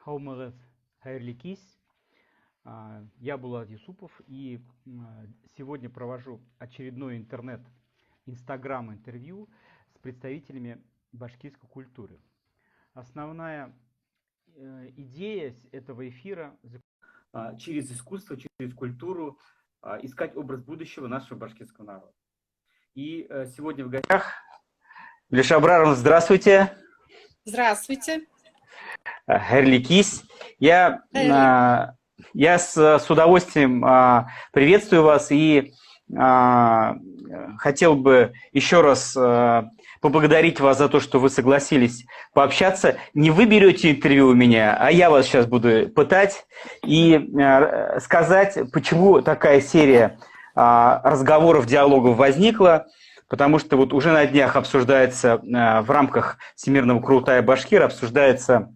Хаумагыз Хайрликис. Я Булат Юсупов, и сегодня провожу очередное Инстаграм-интервью с представителями башкирской культуры. Основная идея этого эфира через искусство, через культуру искать образ будущего нашего башкирского народа. И сегодня в гостях Леша Абраровна, здравствуйте. Здравствуйте. Хайрликис. Я с удовольствием приветствую вас и хотел бы еще раз поблагодарить вас за то, что вы согласились пообщаться. Не вы берете интервью у меня, а я вас сейчас буду пытать и сказать, почему такая серия разговоров, диалогов возникла. Потому что вот уже на днях обсуждается в рамках Всемирного Курултая Башкир, обсуждается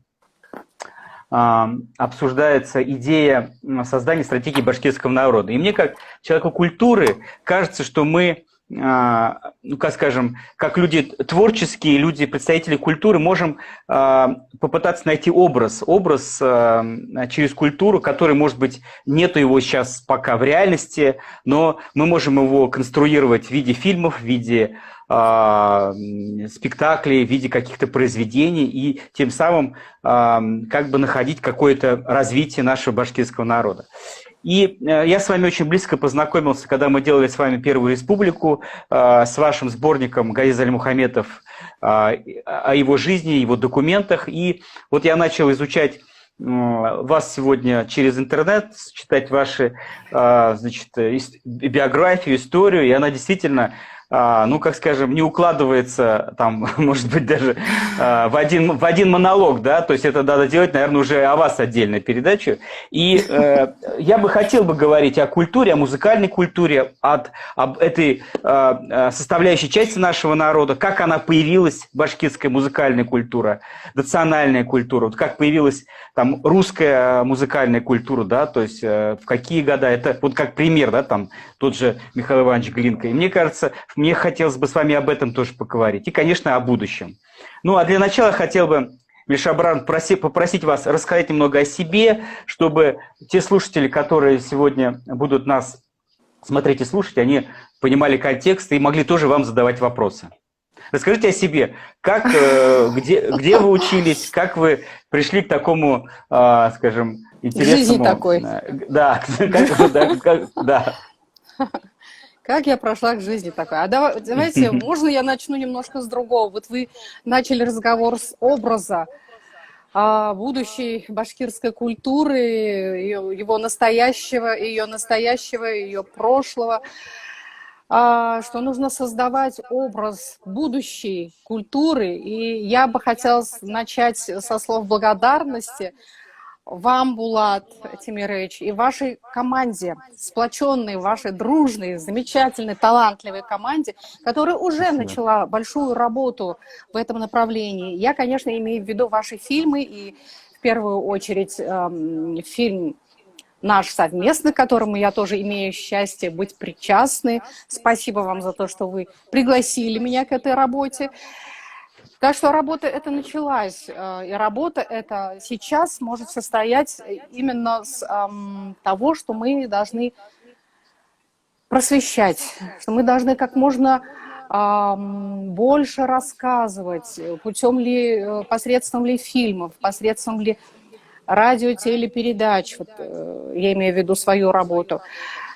идея создания стратегии башкирского народа. И мне, как человеку культуры, кажется, что мы, как люди творческие, люди, представители культуры, можем попытаться найти образ через культуру, который, может быть, нету его сейчас пока в реальности, но мы можем его конструировать в виде фильмов, в виде спектаклей, в виде каких-то произведений и тем самым находить какое-то развитие нашего башкирского народа. И я с вами очень близко познакомился, когда мы делали с вами первую республику, с вашим сборником Газиз Аль-Мухаметов о его жизни, его документах. И вот я начал изучать вас сегодня через интернет, читать ваши биографию, историю, и она действительно не укладывается, там, может быть, даже в один монолог, да, то есть это надо делать, наверное, уже о вас отдельную передачу. И я бы хотел говорить о культуре, о музыкальной культуре, об этой составляющей части нашего народа, как она появилась, башкирская музыкальная культура, национальная культура, вот как появилась там русская музыкальная культура, да, то есть в какие года, это вот как пример, да, там тот же Михаил Иванович Глинка. И мне кажется, мне хотелось бы с вами об этом тоже поговорить. И, конечно, о будущем. Ну, а для начала хотел бы, Леша Абраровна, попросить вас рассказать немного о себе, чтобы те слушатели, которые сегодня будут нас смотреть и слушать, они понимали контекст и могли тоже вам задавать вопросы. Расскажите о себе, где вы учились, как вы пришли к такому, интересному... Жизни такой. Да, да. Как я прошла к жизни такой? А давайте, можно я начну немножко с другого? Вот вы начали разговор с образа будущей башкирской культуры, ее настоящего, ее прошлого, что нужно создавать образ будущей культуры. И я бы хотела начать со слов благодарности вам, Булат Тимирович, и вашей команде, сплоченной, вашей дружной, замечательной, талантливой команде, которая уже начала большую работу в этом направлении. Я, конечно, имею в виду ваши фильмы, и в первую очередь фильм наш совместный, к которому я тоже имею счастье быть причастной. Спасибо вам за то, что вы пригласили меня к этой работе. Так что работа эта началась, и работа эта сейчас может состоять именно с того, что мы должны просвещать, что мы должны как можно больше рассказывать, посредством ли фильмов, посредством ли радио, телепередач, вот, я имею в виду свою работу,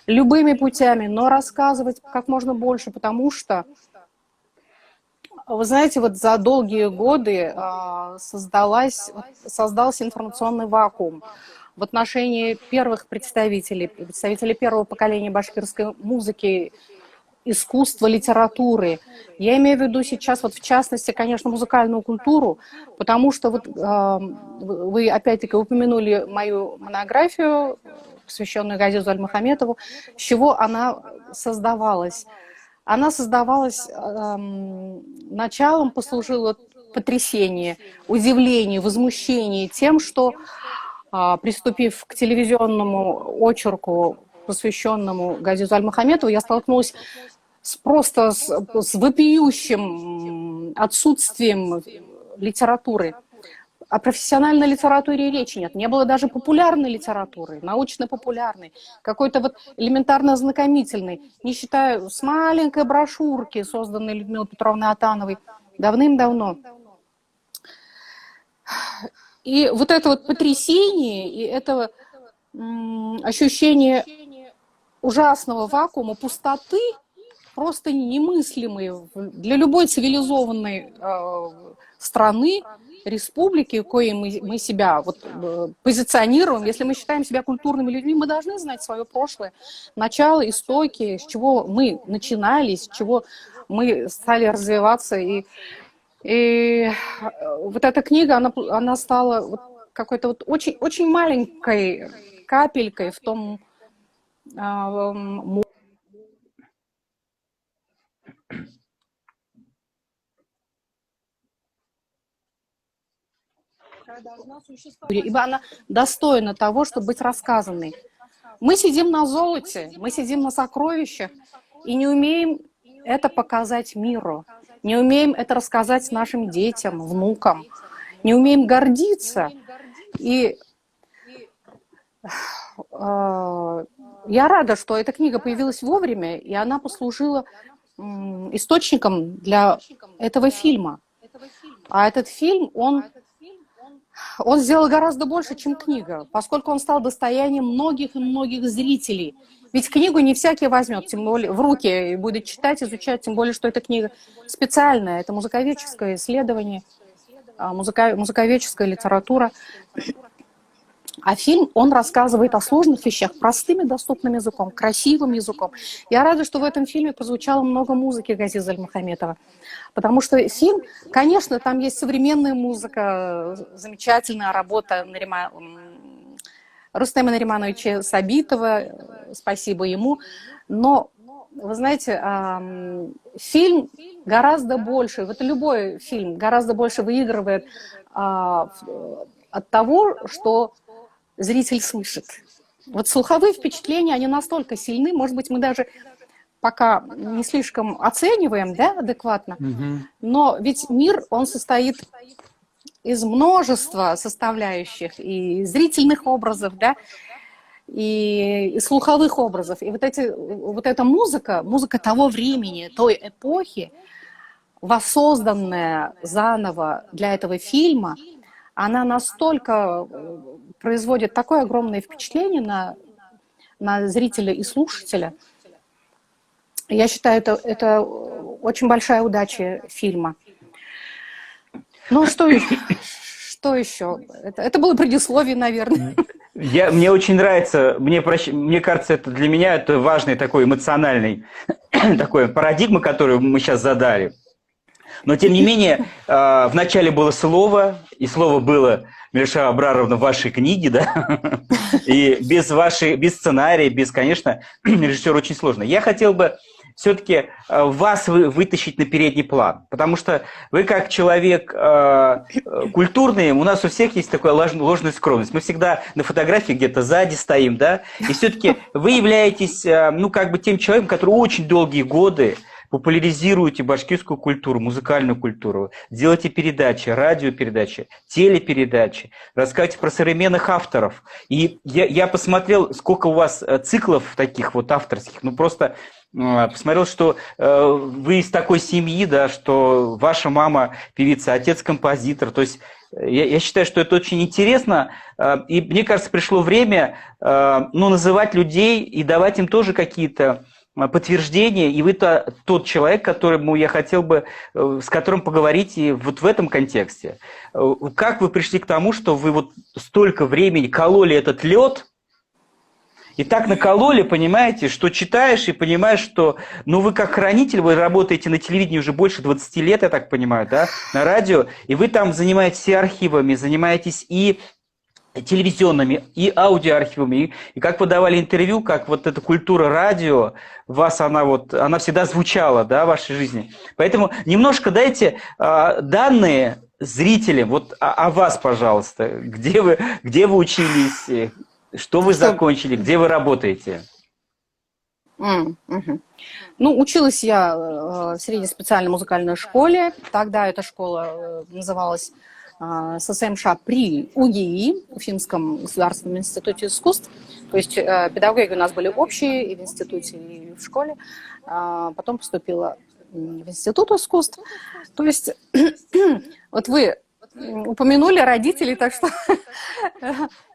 любыми путями, но рассказывать как можно больше, потому что вы знаете, вот за долгие годы создался информационный вакуум в отношении первых представителей первого поколения башкирской музыки, искусства, литературы. Я имею в виду сейчас, вот в частности, конечно, музыкальную культуру, потому что вот, вы опять-таки упомянули мою монографию, посвященную Газизу Аль-Мухаметову, с чего она создавалась. Она создавалась, началом послужило потрясение, удивление, возмущение тем, что, приступив к телевизионному очерку, посвященному Газизу Аль-Мухаметову, я столкнулась с вопиющим отсутствием литературы о профессиональной литературе речи нет. Не было даже популярной литературы, научно-популярной, какой-то вот элементарно ознакомительной, не считая с маленькой брошюрки, созданной Людмилой Петровной Атановой давным-давно. И вот это вот потрясение, и это ощущение ужасного вакуума, пустоты, просто немыслимые для любой цивилизованной страны, республики, коей мы себя вот, позиционируем. Если мы считаем себя культурными людьми, мы должны знать свое прошлое, начало, истоки, с чего мы начинали, с чего мы стали развиваться. И вот эта книга, она стала вот какой-то вот очень, очень маленькой капелькой в том должна существовать, ибо она достойна того, чтобы быть рассказанной. Мы сидим на золоте, мы сидим на сокровищах и не умеем это показать миру, не умеем это рассказать нашим детям, внукам, не умеем гордиться. И я рада, что эта книга появилась вовремя, и она послужила источником для этого фильма. А этот фильм, он сделал гораздо больше, чем книга, поскольку он стал достоянием многих и многих зрителей. Ведь книгу не всякий возьмет, тем более в руки, и будет читать, изучать, тем более, что эта книга специальная, это музыковедческое исследование, музыковедческая литература. А фильм, он рассказывает о сложных вещах простым и доступным языком, красивым языком. Я рада, что в этом фильме прозвучало много музыки Газиза Альмухаметова. Потому что фильм, конечно, там есть современная музыка, замечательная работа Рустема Наримановича Сабитова, спасибо ему. Но, вы знаете, фильм гораздо больше, вот любой фильм гораздо больше выигрывает от того, что зритель слышит. Вот слуховые впечатления, они настолько сильны, может быть, мы даже пока не слишком оцениваем, да, адекватно, но ведь мир, он состоит из множества составляющих, и зрительных образов, да, и слуховых образов. И вот эта музыка того времени, той эпохи, воссозданная заново для этого фильма, она настолько производит такое огромное впечатление на зрителя и слушателя. Я считаю, это очень большая удача фильма. Ну, что еще? Это было предисловие, наверное. Мне очень нравится, мне кажется, это для меня это важный такой эмоциональный такой парадигма, которую мы сейчас задали. Но, тем не менее, вначале было слово, и слово было, Миляша Абраровна, в вашей книге, да? И без сценария, конечно, режиссеру очень сложно. Я хотел бы все-таки вас вытащить на передний план, потому что вы как человек культурный, у нас у всех есть такая ложная скромность. Мы всегда на фотографии где-то сзади стоим, да? И все-таки вы являетесь, тем человеком, который очень долгие годы популяризируете башкирскую культуру, музыкальную культуру, делаете передачи, радиопередачи, телепередачи, рассказываете про современных авторов. И я посмотрел, сколько у вас циклов таких вот авторских, просто посмотрел, что вы из такой семьи, да, что ваша мама певица, отец композитор, то есть я считаю, что это очень интересно, и мне кажется, пришло время называть людей и давать им тоже какие-то подтверждение, и вы тот человек, которому я хотел бы, с которым поговорить и вот в этом контексте. Как вы пришли к тому, что вы вот столько времени кололи этот лед, и так накололи, понимаете, что читаешь и понимаешь, что, вы как хранитель, вы работаете на телевидении уже больше 20 лет, я так понимаю, да, на радио, и вы там занимаетесь и архивами, занимаетесь и телевизионными, и аудиоархивами, и как вы давали интервью, как вот эта культура радио, она всегда звучала, да, в вашей жизни. Поэтому немножко дайте данные зрителям вот о вас, пожалуйста, где вы учились, что вы закончили, где вы работаете. Училась я в средней специальной музыкальной школе, тогда эта школа называлась ССМШ при УГИ, Уфимском государственном институте искусств. То есть педагоги у нас были общие и в институте, и в школе. Потом поступила в институт искусств. То есть вот вы упомянули родителей, так что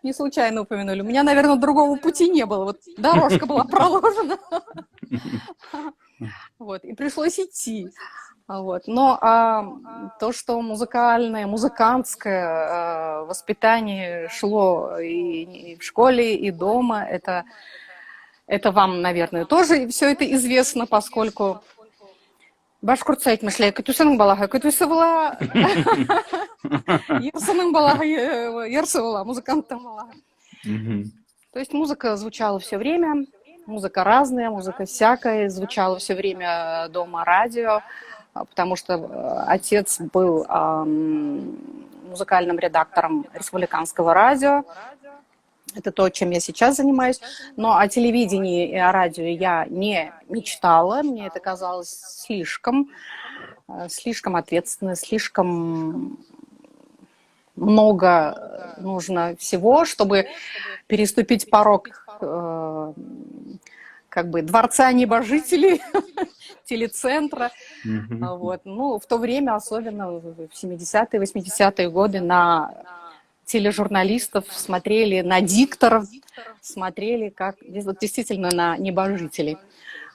не случайно упомянули. У меня, наверное, другого пути не было. Вот дорожка была проложена. Вот, и пришлось идти. Вот. Но то, что музыкальное, музыкантское воспитание шло и в школе, и дома, это вам, наверное, тоже все это известно, поскольку башкұртша айтмышлар, көтүсінің балаға көтүсі бола, ерсінің балаға ерсі бола, музыканттың балаға. То есть музыка звучала все время, музыка разная, музыка всякая, звучала все время дома радио, потому что отец был музыкальным редактором республиканского радио. Это то, чем я сейчас занимаюсь. Но о телевидении и о радио я не мечтала. Мне это казалось слишком ответственно, слишком много нужно всего, чтобы переступить порог как бы дворца небожителей, телецентра. Вот. Ну, в то время, особенно в 70-е, 80-е годы, на тележурналистов смотрели, на дикторов смотрели, как вот, действительно на небожителей.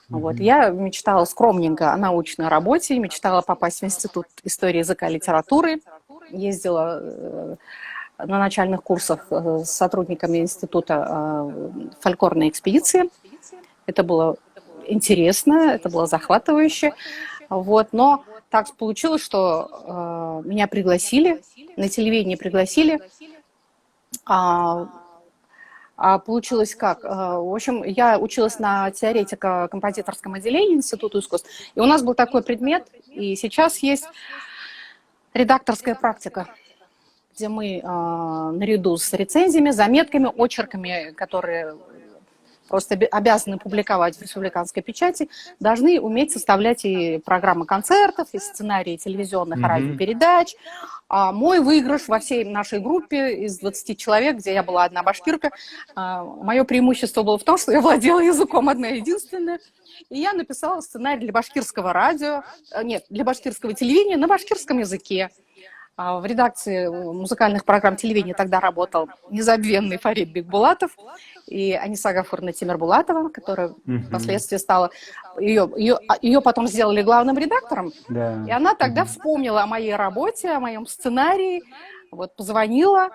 Вот. Я мечтала скромненько о научной работе, мечтала попасть в Институт истории языка и литературы, ездила на начальных курсах с сотрудниками института фольклорной экспедиции. Это было интересно, это было захватывающе. Вот. Но так получилось, что меня пригласили, на телевидении пригласили. Получилось как? В общем, я училась на теоретико-композиторском отделении Института искусств, и у нас был такой предмет, и сейчас есть редакторская практика, где мы наряду с рецензиями, заметками, очерками, которые просто обязаны публиковать в республиканской печати, должны уметь составлять и программы концертов, и сценарии телевизионных радиопередач. Мой выигрыш во всей нашей группе из 20 человек, где я была одна башкирка, мое преимущество было в том, что я владела языком одна единственная, и я написала сценарий для башкирского радио, нет, для башкирского телевидения на башкирском языке. В редакции музыкальных программ телевидения тогда работал незабвенный Фарид Бекбулатов и Аниса Гафуровна Тимирбулатова, которая впоследствии стала... Ее потом сделали главным редактором. Да. И она тогда вспомнила о моей работе, о моем сценарии, вот, позвонила.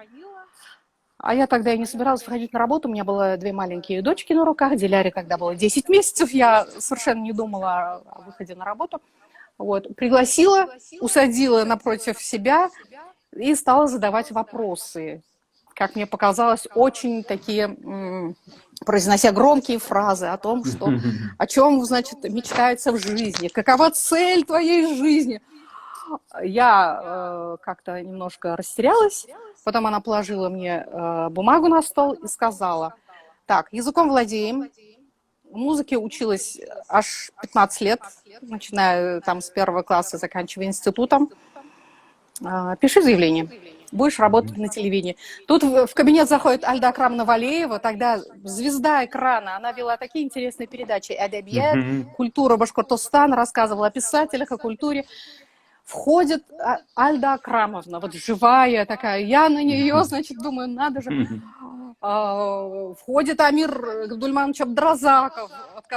А я тогда и не собиралась выходить на работу. У меня было 2 маленькие дочки на руках. Диляре, когда было 10 месяцев, я совершенно не думала о выходе на работу. Вот, пригласила, усадила напротив себя и стала задавать вопросы. Как мне показалось, очень такие, произнося громкие фразы о том, что, о чем, значит, мечтается в жизни, какова цель твоей жизни. Я как-то немножко растерялась, потом она положила мне бумагу на стол и сказала: так, языком владеем. Музыке училась аж 15 лет, начиная там с 1 класса, заканчивая институтом. Пиши заявление, будешь работать на телевидении. Тут в кабинет заходит Альда Акрамовна Валеева, тогда звезда экрана. Она вела такие интересные передачи. «Адабият», «Культура Башкортостана», рассказывала о писателях, о культуре. Входит Альда Акрамовна, вот живая такая. Я на нее, значит, думаю, надо же... Входит Амир Габдульманович Абдразаков, от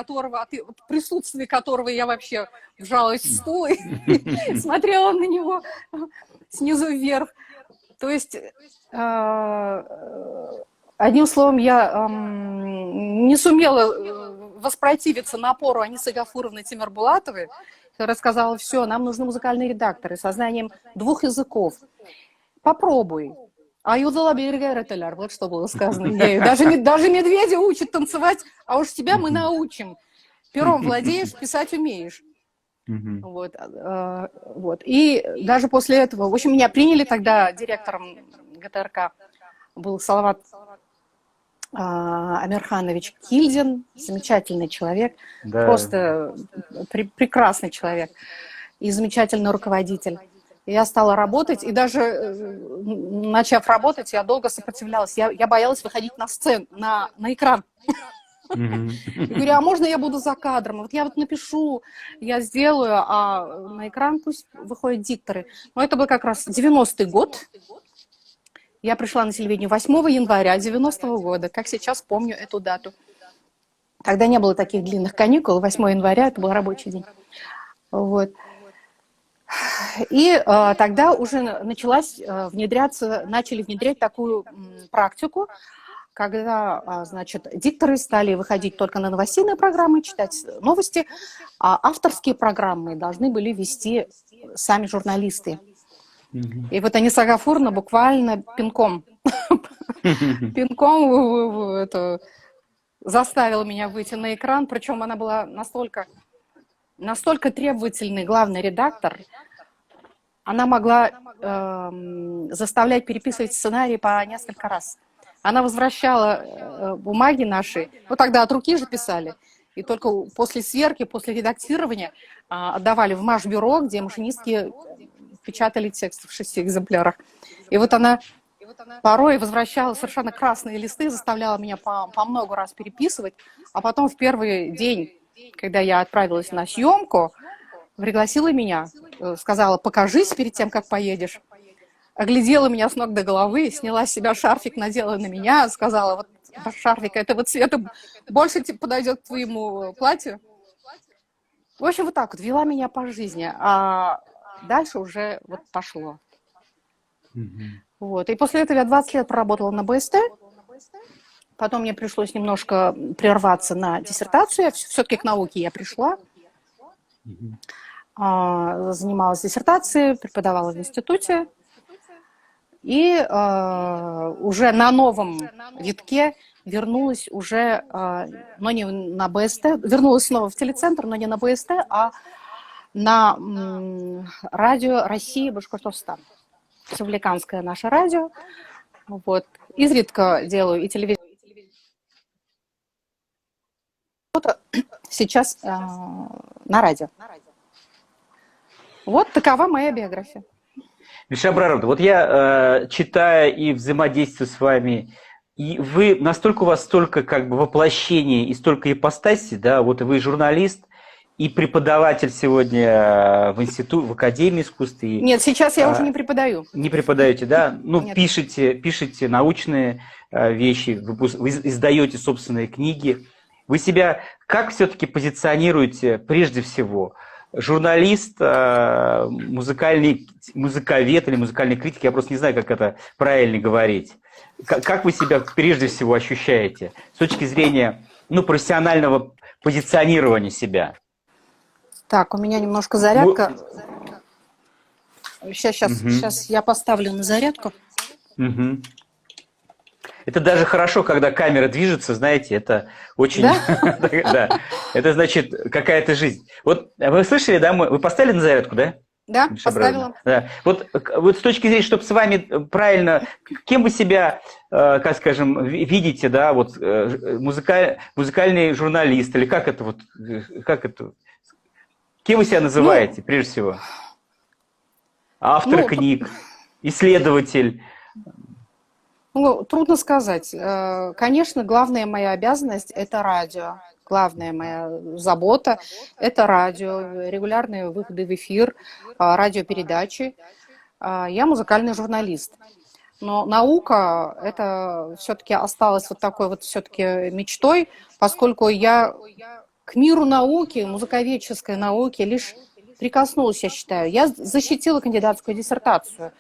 присутствия которого я вообще вжалась в стул и смотрела на него снизу вверх. То есть, одним словом, я не сумела воспротивиться напору Анисы Гафуровны Тимирбулатовой, которая сказала: все, нам нужны музыкальные редакторы со знанием 2 языков. Попробуй. А Юдала Бергеретеляр, вот что было сказано ею. Даже медведя учат танцевать, а уж тебя мы научим. Пером владеешь, писать умеешь. Вот. И даже после этого, в общем, меня приняли тогда директором ГТРК был Салават Амирханович Кильдин, замечательный человек, да. Просто прекрасный человек и замечательный руководитель. Я стала работать, и даже начав работать, я долго сопротивлялась. Я боялась выходить на сцену, на экран. Мгм. И говорю, а можно я буду за кадром? Вот я вот напишу, я сделаю, а на экран пусть выходят дикторы. Но это был как раз 90-й год. Я пришла на телевидение 8 января 90-го года, как сейчас помню эту дату. Тогда не было таких длинных каникул, 8 января это был рабочий день. Вот. И тогда уже начали внедрять такую практику, когда, значит, дикторы стали выходить только на новостные программы, читать новости, а авторские программы должны были вести сами журналисты. Мгм. И вот Аниса Гафуровна буквально пинком заставила меня выйти на экран, причем она была настолько требовательный главный редактор, она могла заставлять переписывать сценарий по несколько раз. Она возвращала бумаги наши, ну тогда от руки же писали, и только после сверки, после редактирования отдавали в Машбюро, где машинистки печатали текст в 6 экземплярах. И вот она порой возвращала совершенно красные листы, заставляла меня по много раз переписывать, а потом в первый день, когда я отправилась на съемку, пригласила меня, сказала, покажись перед тем, как поедешь. Оглядела меня с ног до головы, сняла с себя шарфик, надела на меня, сказала, вот шарфик этого цвета больше подойдет к твоему платью. В общем, вот так вот вела меня по жизни, а дальше уже вот пошло. Мгм. Вот. И после этого я 20 лет проработала на БСТ, потом мне пришлось немножко прерваться на диссертацию, все-таки к науке я пришла, Мгм. занималась диссертацией, преподавала в институте, и уже на новом витке вернулась уже, но не на БСТ, вернулась снова в телецентр, но не на БСТ, а на радио России Башкортостан. Республиканское наше радио. Вот. Изредка делаю и телевизор. Сейчас на радио. Вот такова моя биография. Миша Абраровна, вот я, читая и взаимодействую с вами, и вы, настолько у вас столько как бы воплощений и столько ипостасей, да, вот вы журналист и преподаватель сегодня в институте, в Академии искусств. И, Нет, сейчас я уже не преподаю. не преподаете, да? Ну, Нет. пишете научные вещи, вы издаете собственные книги. Вы себя как все-таки позиционируете прежде всего? Журналист, музыковед или музыкальный критик, я просто не знаю, как это правильно говорить. Как вы себя прежде всего ощущаете с точки зрения профессионального позиционирования себя? Так, у меня немножко зарядка. Сейчас я поставлю на зарядку. Угу. Это даже хорошо, когда камера движется, знаете, это очень... Да? Это значит какая-то жизнь. Вот вы слышали, да, вы поставили на зарядку, да? Да, поставила. Да. Вот с точки зрения, чтобы с вами правильно, кем вы себя, как скажем, видите, да, вот музыкальный журналист, или как это, кем вы себя называете, прежде всего? Автор книг, исследователь. Трудно сказать. Конечно, главная моя обязанность – это радио. Главная моя забота – это радио, регулярные выходы в эфир, радиопередачи. Я музыкальный журналист. Но наука – это все-таки осталась вот такой вот все-таки мечтой, поскольку я к миру науки, музыковедческой науки лишь прикоснулась, я считаю. Я защитила кандидатскую диссертацию.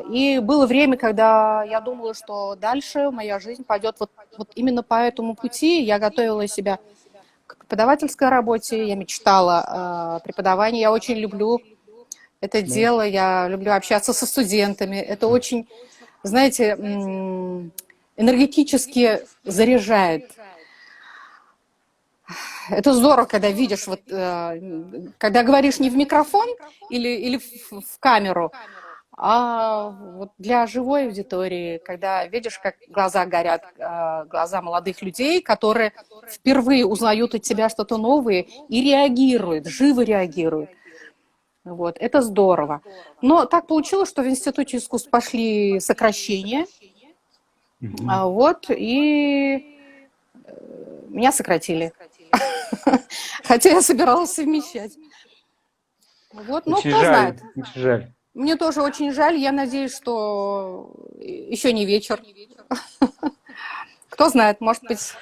И было время, когда я думала, что дальше моя жизнь пойдет вот именно по этому пути. Я готовила себя к преподавательской работе, я мечтала о преподавании. Я очень люблю это дело, я люблю общаться со студентами. Это очень, знаете, энергетически заряжает. Это здорово, когда видишь, когда говоришь не в микрофон или в камеру, а вот для живой аудитории, когда видишь, как глаза горят, глаза молодых людей, которые впервые узнают от тебя что-то новое и реагируют, живо реагируют. Вот, это здорово. Но так получилось, что в Институте искусств пошли сокращения, вот, и меня сократили. Хотя я собиралась совмещать. Вот, но Очень кто жаль, знает. очень жаль. Мне тоже очень жаль. Я надеюсь, что еще не вечер. Кто знает, может быть,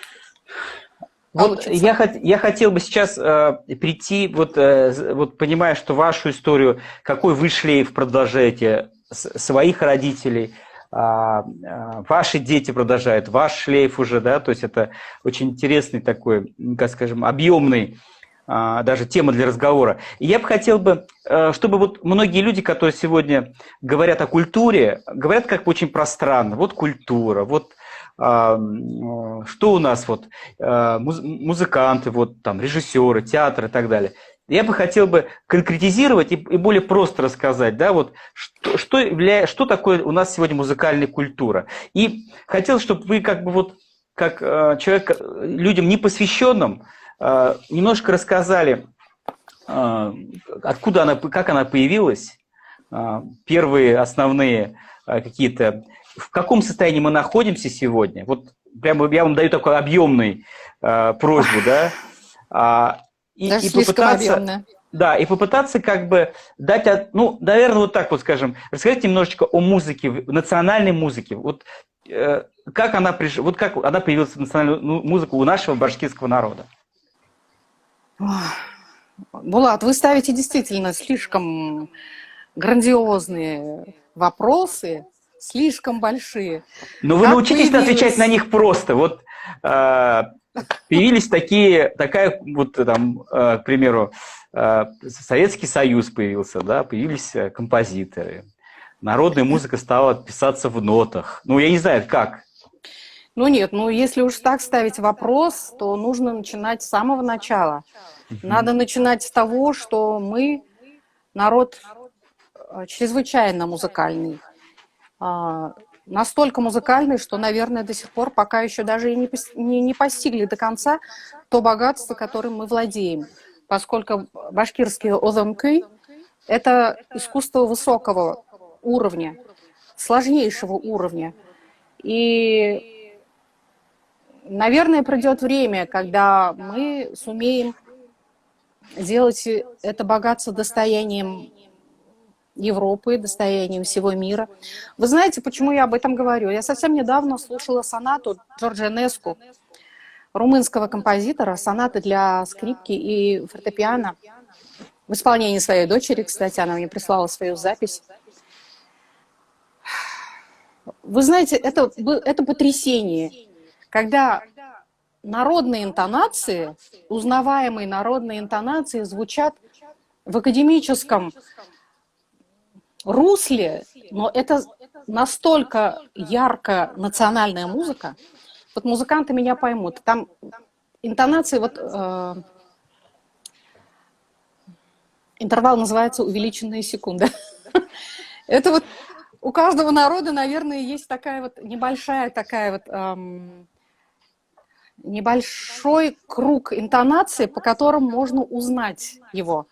Вот получится. я хотел бы сейчас прийти, вот понимая, что вашу историю, какой вы шлейф продолжаете своих родителей, ваши дети продолжают, ваш шлейф уже, да, то есть это очень интересный такой, как скажем, объемный даже тема для разговора. И я бы хотел бы, чтобы вот многие люди, которые сегодня говорят о культуре, говорят как бы очень пространно. Вот культура, вот что у нас вот музыканты, вот там режиссеры, театр и так далее. Я бы хотел бы конкретизировать и более просто рассказать, да, вот что такое у нас сегодня музыкальная культура. И хотел, чтобы вы как бы вот как человек людям непосвященным немножко рассказали, откуда она, как она появилась, первые основные какие-то, в каком состоянии мы находимся сегодня. Вот прямо я вам даю такой объемный просьбу, да, Даже и слишком попытаться, объемно. да, и попытаться как бы дать, ну, наверное, вот так вот скажем, рассказать немножечко о музыке, национальной музыке. Вот как она пришла, вот как она появилась национальная музыка у нашего башкирского народа. Булат, вы ставите действительно слишком грандиозные вопросы, слишком большие. Но вы Как научитесь отвечать на появилась? них просто. Вот появились такая вот там, к примеру, Советский Союз появился, да, появились композиторы. Народная музыка стала писаться в нотах. Ну, я не знаю, как. Ну нет, ну если уж так ставить вопрос, то нужно начинать с самого начала. Надо начинать с того, что мы народ чрезвычайно музыкальный. Настолько музыкальный, что, наверное, до сих пор пока еще даже и не постигли до конца то богатство, которым мы владеем. Поскольку башкирские озонкы – это искусство высокого уровня, сложнейшего уровня. И, наверное, придет время, когда мы сумеем сделать это богатство достоянием Европы, достоянием всего мира. Вы знаете, почему я об этом говорю? Я совсем недавно слушала сонату Джорджа Энеску, румынского композитора, сонаты для скрипки и фортепиано, в исполнении своей дочери, кстати, она мне прислала свою запись. Вы знаете, это потрясение, когда народные интонации, узнаваемые народные интонации звучат в академическом русле, но это настолько ярко национальная музыка. Вот музыканты меня поймут. Там интонации, вот интервал называется увеличенные секунды. Это вот у каждого народа, наверное, есть такая вот небольшая такая вот небольшой круг интонаций, по которым можно узнать его.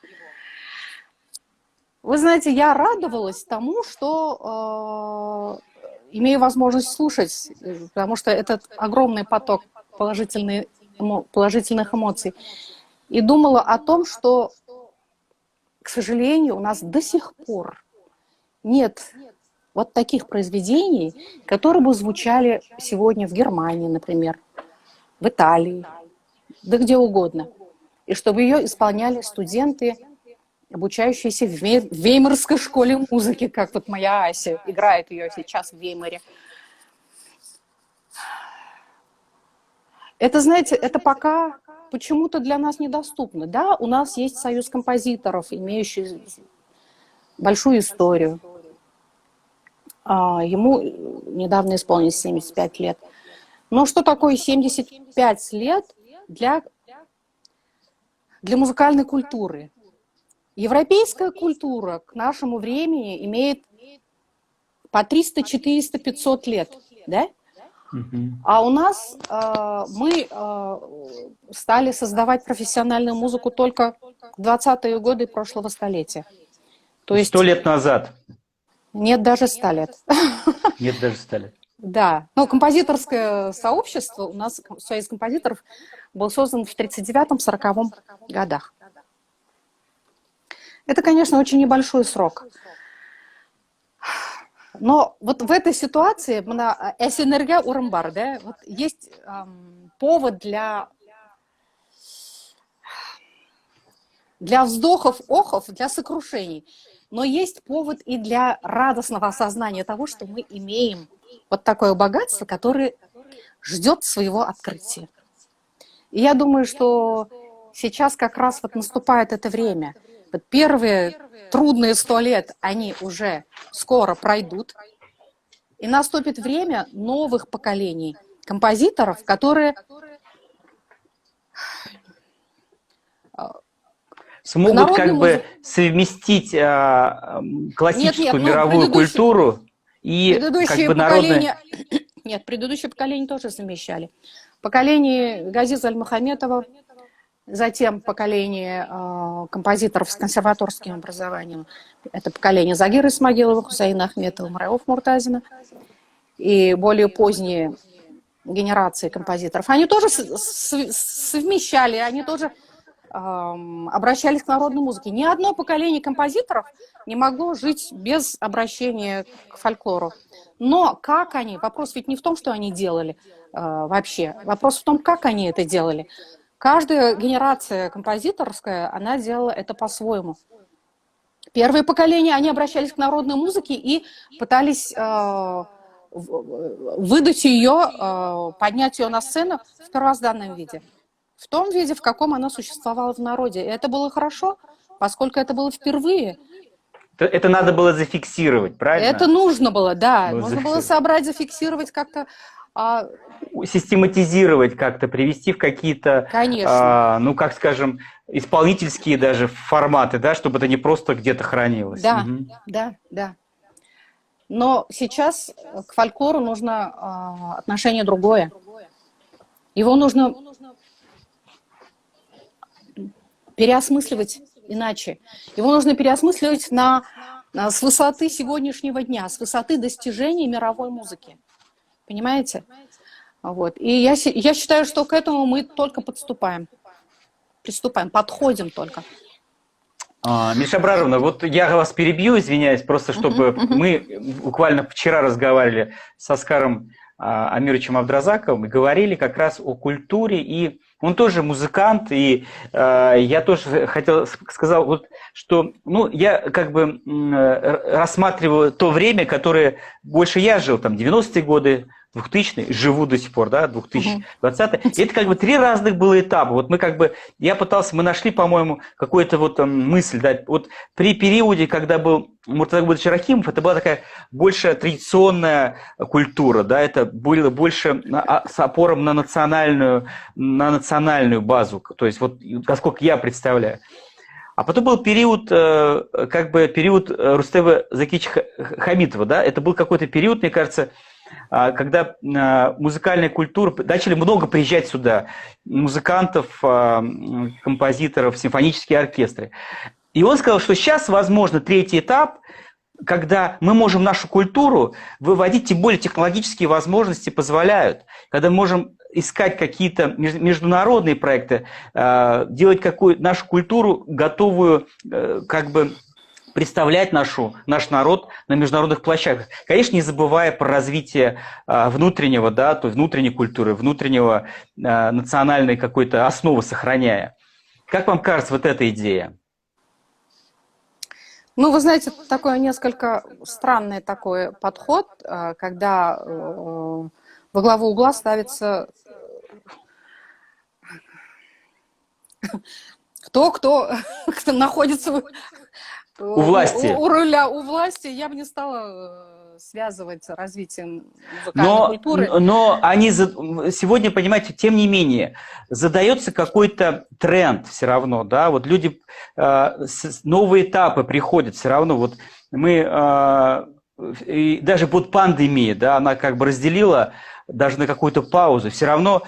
Вы знаете, я радовалась тому, что имею возможность слушать, потому что это огромный поток положительных эмоций. И думала о том, что, к сожалению, у нас до сих пор нет вот таких произведений, которые бы звучали сегодня в Германии, например, в Италии, да где угодно. И чтобы ее исполняли студенты, обучающиеся в Веймарской школе музыки, как вот моя Ася играет ее сейчас в Веймаре. Это, знаете, это пока почему-то для нас недоступно. Да, у нас есть союз композиторов, имеющий большую историю. Ему недавно исполнилось 75 лет. Но что такое 75 лет для музыкальной культуры? Европейская культура к нашему времени имеет по 300, 400, 500 лет, да? А у нас мы стали создавать профессиональную музыку только в 20-е годы прошлого столетия. То есть 100 лет назад. нет даже 100 лет. Нет, даже 100 лет. Да, но композиторское сообщество у нас, Союз композиторов, был создан в 1939-1940 годах. Это, конечно, очень небольшой срок. Но вот в этой ситуации, энергия урымбар, да, вот есть повод для вздохов, охов, для сокрушений. Но есть повод и для радостного осознания того, что мы имеем вот такое богатство, которое ждет своего открытия. И я думаю, что сейчас как раз вот наступает это время. Вот первые трудные 100 лет, они уже скоро пройдут. И наступит время новых поколений композиторов, которые смогут как бы совместить классическую мировую культуру и как бы народное... Нет, предыдущее поколение тоже совмещали. Поколение Газиза Аль-Мухаметова, затем поколение композиторов с консерваторским образованием. Это поколение Загира Исмагилова, Хусаина Ахметова, Мураев Муртазина. И более поздние генерации композиторов. Они тоже совмещали, они тоже обращались к народной музыке. Ни одно поколение композиторов не могло жить без обращения к фольклору. Но как они? Вопрос ведь не в том, что они делали вообще. Вопрос в том, как они это делали. Каждая генерация композиторская, она делала это по-своему. Первые поколения, они обращались к народной музыке и пытались выдать ее, поднять ее на сцену в первозданном виде. В том виде, в каком она существовала в народе. И это было хорошо, поскольку это было впервые. Это надо было зафиксировать, правильно? Это нужно было, да. Нужно было собрать, зафиксировать как-то. Систематизировать как-то, привести в какие-то, ну, как скажем, исполнительские даже форматы, да, чтобы это не просто где-то хранилось. Да, да. Но сейчас к фольклору нужно отношение другое. Его нужно переосмысливать иначе. Его нужно переосмысливать с высоты сегодняшнего дня, с высоты достижений мировой музыки. Понимаете? Вот. И я считаю, что к этому мы только подходим только. Миша Бражовна, вот я вас перебью, извиняюсь, просто чтобы мы буквально вчера разговаривали с Оскаром Амировичем Абдразаковым и говорили как раз о культуре, и он тоже музыкант, и я тоже сказал, вот, что ну, я как бы рассматриваю то время, которое больше я жил, там 90-е годы, 2000-е, живу до сих пор, да, 2020-е. Это как бы 3 разных было этапа. Вот мы как бы, мы нашли, по-моему, какую-то вот мысль, да, вот при периоде, когда был Муртаза Габидович Рахимов, это была такая больше традиционная культура, да, это было больше с опором на национальную базу, то есть вот, насколько я представляю. А потом был период, как бы период Рустема Закича Хамитова, да, это был какой-то период, мне кажется, когда музыкальная культура, начали много приезжать сюда, музыкантов, композиторов, симфонические оркестры. И он сказал, что сейчас, возможно, 3-й этап, когда мы можем нашу культуру выводить, тем более технологические возможности позволяют, когда мы можем искать какие-то международные проекты, делать нашу культуру готовую, как бы, представлять наш народ на международных площадках. Конечно, не забывая про развитие внутреннего, да, то есть внутренней культуры, внутреннего национальной какой-то основы сохраняя. Как вам кажется вот эта идея? Ну, вы знаете, такой несколько странный такой подход, когда во главу угла ставится кто находится у власти. У руля, у власти. Я бы не стала связывать развитие музыкальной культуры. Но они сегодня, понимаете, тем не менее, задается какой-то тренд все равно, да, вот люди, новые этапы приходят все равно, вот мы, и даже вот пандемия, да, она как бы разделила даже на какую-то паузу, все равно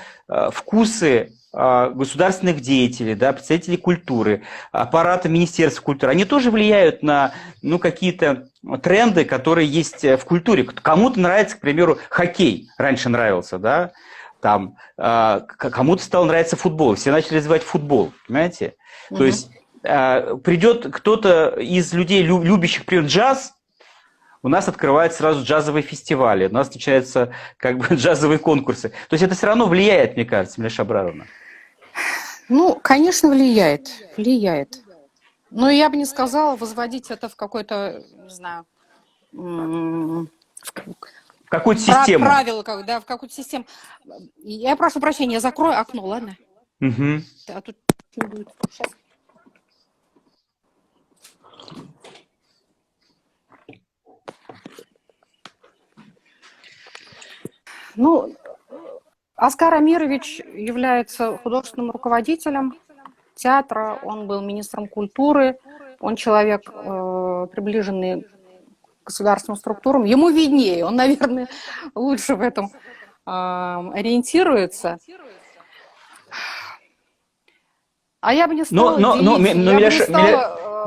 вкусы государственных деятелей, да, представителей культуры, аппарата Министерства культуры, они тоже влияют на какие-то тренды, которые есть в культуре. Кому-то нравится, к примеру, хоккей, раньше нравился, да, там, кому-то стал нравиться футбол, все начали развивать футбол, понимаете? То есть придет кто-то из людей, любящих, например, джаз, у нас открывают сразу джазовые фестивали, у нас начинаются как бы джазовые конкурсы. То есть это все равно влияет, мне кажется, Миляша Абраровна. Ну, конечно, влияет, влияет. Но я бы не сказала возводить это в какой-то, не знаю, в какую-то систему. Правила, да, в какую-то систему. Я прошу прощения, я закрою окно, ладно? Угу. А тут не будет. Сейчас. Ну, Оскар Амирович является художественным руководителем театра, он был министром культуры, он человек, приближенный к государственным структурам. Ему виднее, он, наверное, лучше в этом ориентируется. А я бы не стала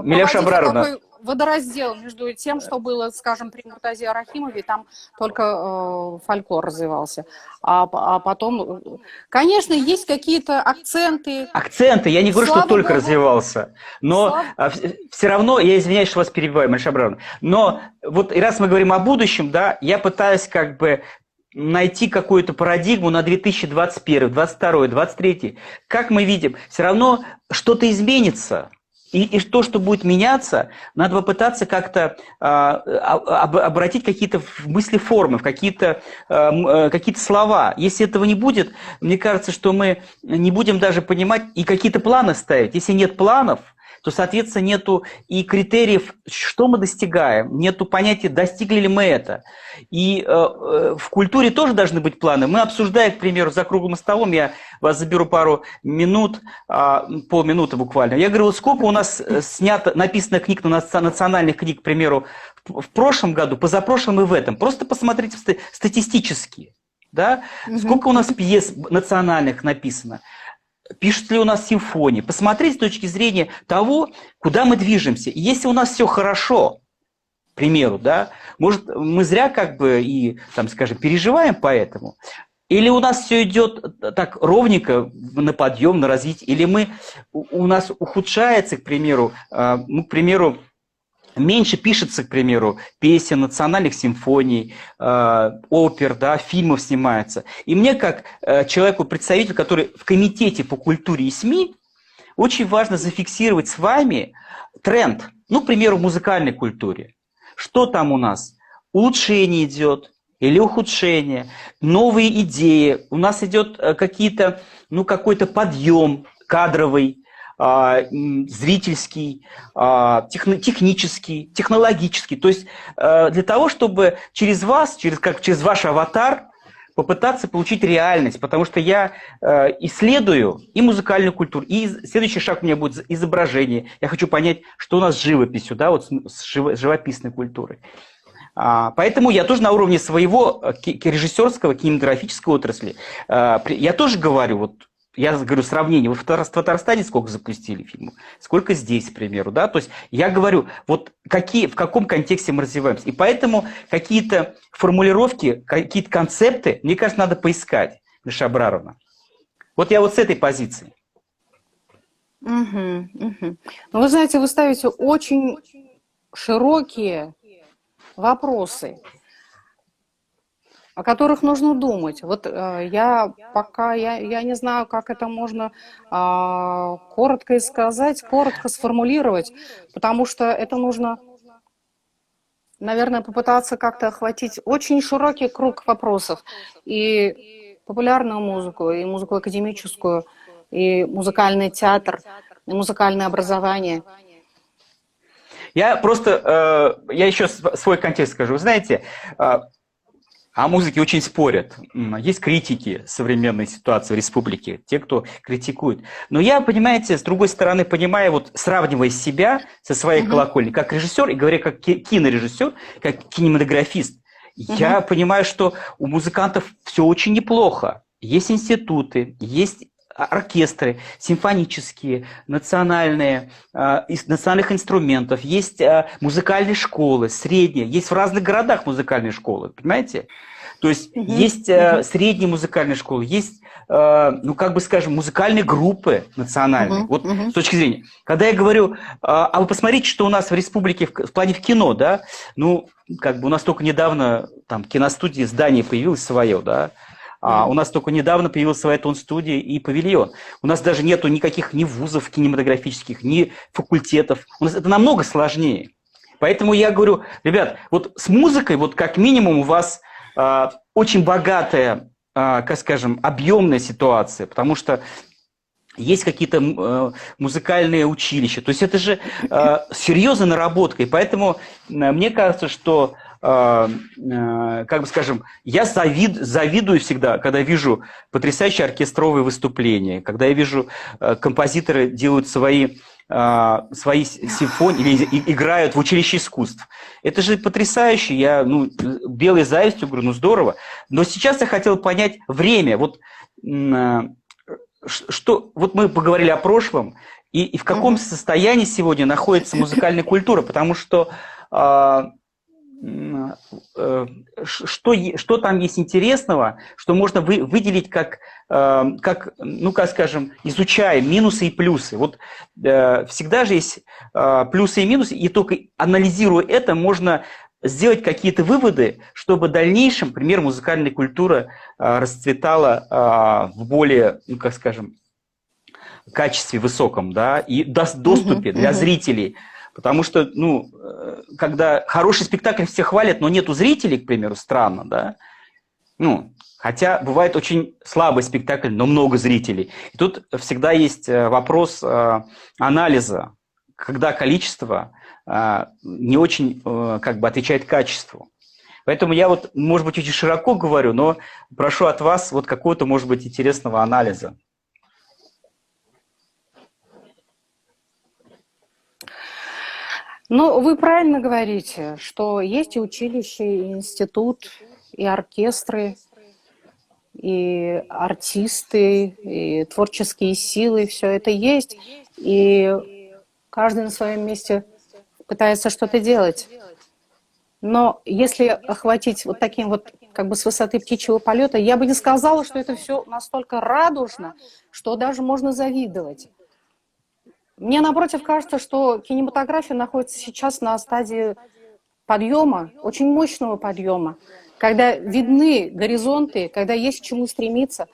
Миляша Абраровна, водораздел между тем, что было, скажем, при Муртазе Рахимове, там только фольклор развивался. А потом, конечно, есть какие-то акценты. Акценты, я не говорю, что только развивался. Но все равно, я извиняюсь, что вас перебиваю, Миляша Абраровна, но вот и раз мы говорим о будущем, да, я пытаюсь как бы найти какую-то парадигму на 2021, 2022, 2023. Как мы видим, все равно что-то изменится. И то, что будет меняться, надо попытаться как-то обратить какие-то мысли-формы, в какие-то слова. Если этого не будет, мне кажется, что мы не будем даже понимать и какие-то планы ставить. Если нет планов, то, соответственно, нету и критериев, что мы достигаем, нету понятия, достигли ли мы это. И в культуре тоже должны быть планы. Мы обсуждаем, к примеру, за круглым столом, я вас заберу пару минут, полминуты буквально. Я говорю, сколько у нас написано книг, национальных книг, к примеру, в прошлом году, позапрошлом и в этом. Просто посмотрите статистически, да? Сколько у нас пьес национальных написано. Пишут ли у нас симфонии? Посмотреть с точки зрения того, куда мы движемся. И если у нас все хорошо, к примеру, да, может, мы зря как бы и, там, скажем, переживаем по этому, или у нас все идет так ровненько на подъем, на развитие, или у нас ухудшается, к примеру, меньше пишется, к примеру, песен, национальных симфоний, опер, да, фильмов снимается. И мне, как человеку-представителю, который в комитете по культуре и СМИ, очень важно зафиксировать с вами тренд, к примеру, в музыкальной культуре. Что там у нас? Улучшение идет или ухудшение, новые идеи. У нас идет какой-то подъем кадровый, зрительский, технический, технологический. То есть для того, чтобы через вас, через ваш аватар попытаться получить реальность. Потому что я исследую и музыкальную культуру, и следующий шаг у меня будет изображение. Я хочу понять, что у нас с живописью, да, вот с живописной культурой. Поэтому я тоже на уровне своего режиссерского, кинематографической отрасли, я тоже говорю, я говорю сравнение, в Татарстане сколько запустили фильмов, сколько здесь, к примеру, да, то есть я говорю, в каком контексте мы развиваемся, и поэтому какие-то формулировки, какие-то концепты, мне кажется, надо поискать, Миляша Абраровна. Вот я с этой позиции. Ну, вы знаете, вы ставите очень широкие вопросы, о которых нужно думать. Я не знаю, как это можно коротко и сказать, коротко сформулировать, потому что это нужно, наверное, попытаться как-то охватить очень широкий круг вопросов. И популярную музыку, и музыку академическую, и музыкальный театр, и музыкальное образование. Я еще свой контекст скажу. Вы знаете, о музыке очень спорят. Есть критики современной ситуации в республике, те, кто критикует. Но я, понимаете, с другой стороны, понимаю, сравнивая себя со своей колокольней, как режиссер, и говоря как кинорежиссер, как кинематографист, я понимаю, что у музыкантов все очень неплохо. Есть институты, есть оркестры симфонические, национальные, из национальных инструментов, есть музыкальные школы, средние, есть в разных городах музыкальные школы, понимаете? То есть есть средние музыкальные школы, есть, ну, как бы скажем, музыкальные группы национальные. Вот с точки зрения. Когда я говорю, а вы посмотрите, что у нас в республике в плане в кино, да, ну, как бы у нас только недавно там киностудия, здание появилось свое, да, у нас только недавно появилась своя тон-студия и павильон. У нас даже нету никаких ни вузов кинематографических, ни факультетов. У нас это намного сложнее. Поэтому я говорю, ребят, вот с музыкой, вот как минимум у вас очень богатая, как скажем, объемная ситуация, потому что есть какие-то музыкальные училища. То есть это же серьезная наработка. И поэтому мне кажется, что, как бы скажем, я завидую всегда, когда вижу потрясающие оркестровые выступления, когда я вижу, композиторы делают свои симфонии или играют в училище искусств. Это же потрясающе. Я, ну, белой завистью говорю, ну здорово. Но сейчас я хотел понять время. Вот что, вот мы поговорили о прошлом, и в каком состоянии сегодня находится музыкальная культура, потому что что там есть интересного, что можно выделить как, ну, как скажем, изучая минусы и плюсы. Вот всегда же есть плюсы и минусы, и только анализируя это, можно сделать какие-то выводы, чтобы в дальнейшем, например, музыкальная культура расцветала в более, ну, как скажем, качестве высоком, да, и доступе для зрителей. Потому что, ну, когда хороший спектакль все хвалят, но нету зрителей, к примеру, странно, да. Ну, хотя бывает очень слабый спектакль, но много зрителей. И тут всегда есть вопрос анализа, когда количество не очень как бы отвечает качеству. Поэтому я вот, может быть, очень широко говорю, но прошу от вас вот какого-то, может быть, интересного анализа. Ну, вы правильно говорите, что есть и училище, и институт, и оркестры, и артисты, и творческие силы, все это есть. И каждый на своем месте пытается что-то делать. Но если охватить вот таким вот, как бы с высоты птичьего полета, я бы не сказала, что это все настолько радужно, что даже можно завидовать. Мне, напротив, кажется, что кинематография находится сейчас на стадии подъема, очень мощного подъема, когда видны горизонты, когда есть к чему стремиться.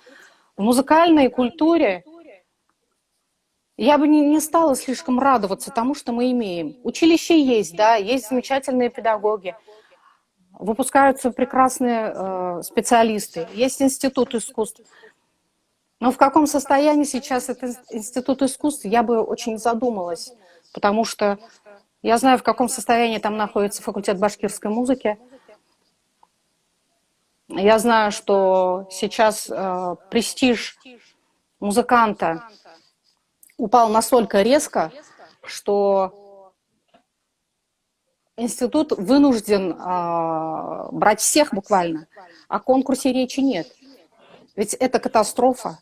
В музыкальной культуре я бы не стала слишком радоваться тому, что мы имеем. Училище есть, да, есть замечательные педагоги, выпускаются прекрасные специалисты, есть институт искусств. Но в каком состоянии сейчас этот институт искусств, я бы очень задумалась, потому что я знаю, в каком состоянии там находится факультет башкирской музыки. Я знаю, что сейчас престиж музыканта упал настолько резко, что институт вынужден брать всех буквально. О конкурсе речи нет. Ведь это катастрофа.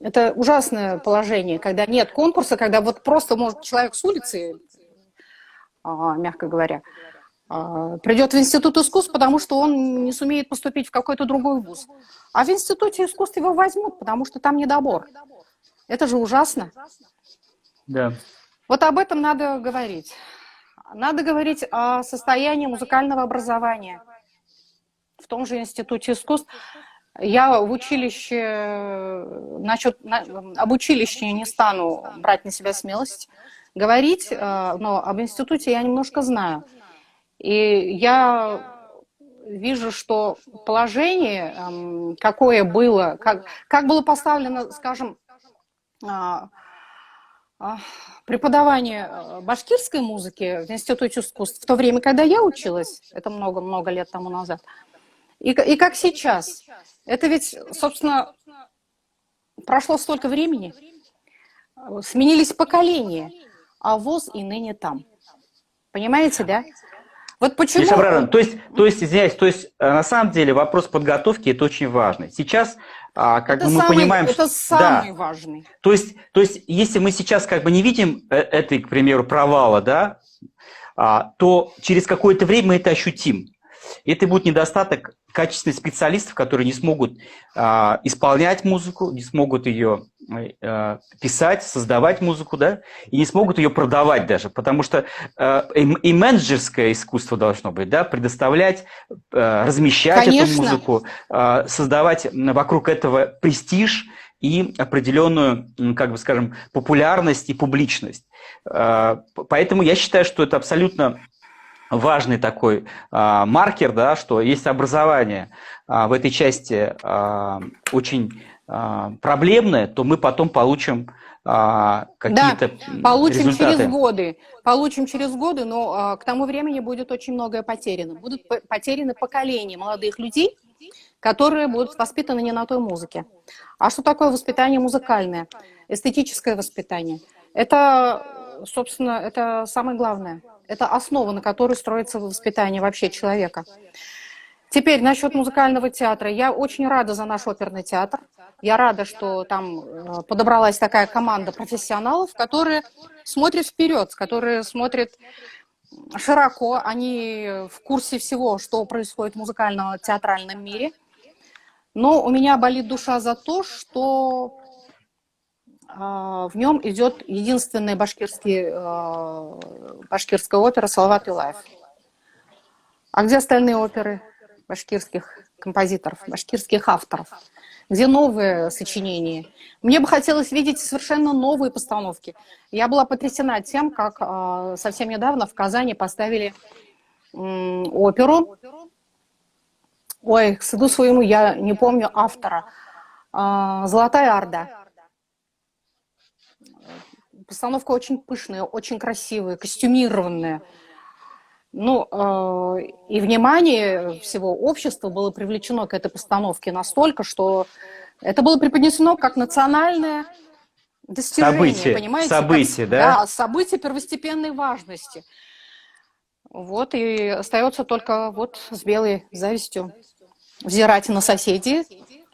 Это ужасное положение, когда нет конкурса, когда вот просто может человек с улицы, мягко говоря, придет в институт искусств, потому что он не сумеет поступить в какой-то другой вуз. А в институте искусств его возьмут, потому что там недобор. Это же ужасно. Да. Вот об этом надо говорить. Надо говорить о состоянии музыкального образования в том же институте искусств. Я в училище, об училище не стану брать на себя смелость говорить, но об институте я немножко знаю. И я вижу, что положение, какое было, как было поставлено, скажем, преподавание башкирской музыки в институте искусств в то время, когда я училась, это много-много лет тому назад, и как сейчас. Это ведь, собственно, прошло столько времени, сменились поколения, а ВОЗ и ныне там. Понимаете, да? Вот почему... Миша Абраров, извиняюсь, на самом деле вопрос подготовки это очень важный. Сейчас, как бы мы понимаем, это самый да, важный. то есть, если мы сейчас как бы не видим этой, к примеру, провала, да, то через какое-то время мы это ощутим. И это будет недостаток качественных специалистов, которые не смогут исполнять музыку, не смогут ее писать, создавать музыку, да, и не смогут ее продавать даже, потому что и менеджерское искусство должно быть, да, предоставлять, размещать Конечно. эту музыку, создавать вокруг этого престиж и определенную, как бы скажем, популярность и публичность. Поэтому я считаю, что это абсолютно важный такой маркер, да, что есть образование в этой части очень проблемное, то мы потом получим какие-то получим результаты. Получим через годы, но к тому времени будет очень многое потеряно. Будут потеряны поколения молодых людей, которые будут воспитаны не на той музыке. А что такое воспитание музыкальное? Эстетическое воспитание. Это, собственно, это самое главное. Это основа, на которой строится воспитание вообще человека. Теперь насчет музыкального театра. Я очень рада за наш оперный театр. Я рада, что там подобралась такая команда профессионалов, которые смотрят вперед, которые смотрят широко. Они в курсе всего, что происходит в музыкально-театральном мире. Но у меня болит душа за то, что в нем идет единственная башкирская опера «Салават Юлаев». А где остальные оперы башкирских композиторов, башкирских авторов? Где новые сочинения? Мне бы хотелось видеть совершенно новые постановки. Я была потрясена тем, как совсем недавно в Казани поставили оперу. Ой, к стыду своему я не помню автора. «Золотая Орда». Постановка очень пышная, очень красивая, костюмированная. Ну, и внимание всего общества было привлечено к этой постановке настолько, что это было преподнесено как национальное достижение, понимаете? Событие, да? Да, событие первостепенной важности. Вот, и остается только вот с белой завистью взирать на соседей,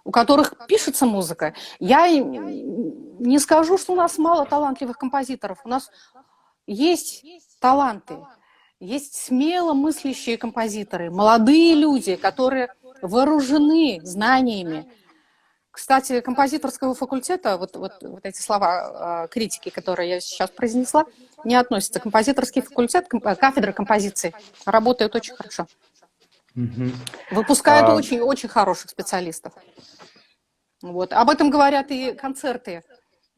у которых пишется музыка. Я не скажу, что у нас мало талантливых композиторов. У нас есть таланты, есть смело мыслящие композиторы, молодые люди, которые вооружены знаниями. Кстати, композиторского факультета, вот эти слова критики, которые я сейчас произнесла, не относятся. Композиторский факультет, кафедра композиции работает очень хорошо. Выпускают очень-очень хороших специалистов. Вот. Об этом говорят и концерты,